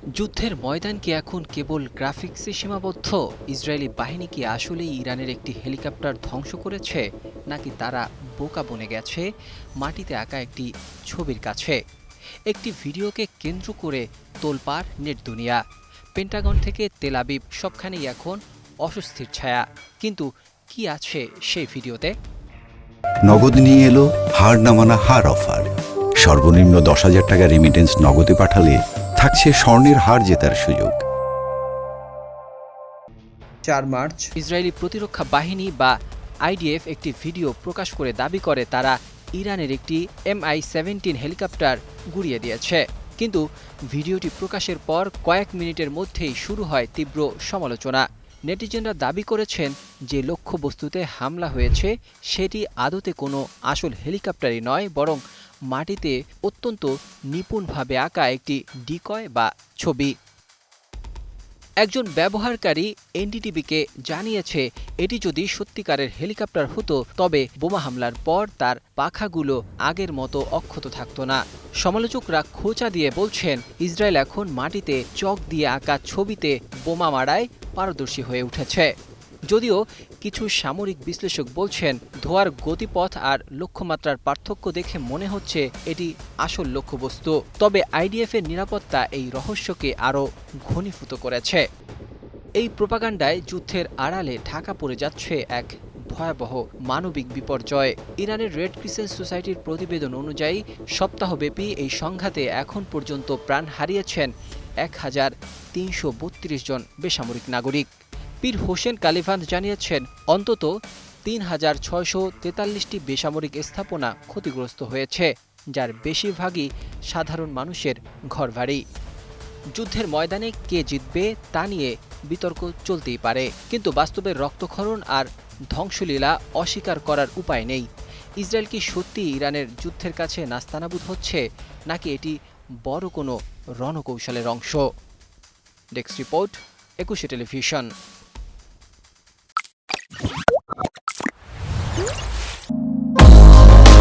যুদ্ধের ময়দান কি এখন কেবল গ্রাফিক্সে সীমাবদ্ধ? ইসরায়েলি বাহিনী কি আসলেই ইরানের একটি হেলিকপ্টার ধ্বংস করেছে, নাকি তারা বোকা বনে গেছে মাটিতে আঁকা একটি ছবির কাছে? একটি ভিডিওকে কেন্দ্র করে তোলপাড় নেট দুনিয়া। পেন্টাগন থেকে তেল আবিব সবখানেই এখন অস্বস্তির ছায়া। কিন্তু কি আছে সেই ভিডিওতে? নগদ নিয়ে এলো হার না মানা হার অফার। সর্বনিম্ন 10,000 টাকা রেমিটেন্স নগদে পাঠালে থাকছে স্বর্ণের হার জেতার সুযোগ। 4 মার্চ ইসরায়েলি প্রতিরক্ষা বাহিনী বা আইডিএফ একটি ভিডিও প্রকাশ করে দাবি করে তারা ইরানের একটি MI-17 হেলিকপ্টার গুড়িয়ে দিয়েছে। কিন্তু ভিডিওটি প্রকাশের পর কয়েক মিনিটের মধ্যেই শুরু হয় তীব্র সমালোচনা। নেটিজেনরা দাবি করেছেন যে লক্ষ্যবস্তুতে হামলা হয়েছে সেটি আদতে কোনো আসল হেলিকপ্টারই নয়, বরং মাটিতে অত্যন্ত নিপুণভাবে আঁকা একটি ডিকয় বা ছবি। একজন ব্যবহারকারী এনডিটিভিকে জানিয়েছে, এটি যদি সত্যিকারের হেলিকপ্টার হতো তবে বোমা হামলার পর তার পাখাগুলো আগের মতো অক্ষত থাকত না। সমালোচকরা খোঁচা দিয়ে বলছেন, ইসরায়েল এখন মাটিতে চক দিয়ে আঁকা ছবিতে বোমা মারায় পারদর্শী হয়ে উঠেছে। যদিও কিছু সামরিক বিশ্লেষক বলছেন, ধোঁয়ার গতিপথ আর লক্ষ্যমাত্রার পার্থক্য দেখে মনে হচ্ছে এটি আসল লক্ষ্যবস্তু। তবে আইডিএফের নিরাপত্তা এই রহস্যকে আরও ঘনীভূত করেছে। এই প্রোপাগান্ডায় যুদ্ধের আড়ালে ঢাকা পড়ে যাচ্ছে এক ভয়াবহ মানবিক বিপর্যয়। ইরানের রেড ক্রিসেন্ট সোসাইটির প্রতিবেদন অনুযায়ী সপ্তাহব্যাপী এই সংঘাতে এখন পর্যন্ত প্রাণ হারিয়েছেন 1,332 জন বেসামরিক নাগরিক। পীর হোসেন কালিভান্দ জানিয়েছেন, অন্তত 3,643টি বেসামরিক স্থাপনা ক্ষতিগ্রস্ত হয়েছে, যার বেশিরভাগই সাধারণ মানুষের ঘরবাড়ি। যুদ্ধের ময়দানে কে জিতবে তা নিয়ে বিতর্ক চলতেই পারে, কিন্তু বাস্তবে রক্তক্ষরণ আর ধ্বংসলীলা অস্বীকার করার উপায় নেই। ইসরায়েল কি সত্যি ইরানের যুদ্ধের কাছে নাস্তানাবুদ হচ্ছে, নাকি এটি বড় কোনো রণকৌশলের অংশ? Desk report, 21 television.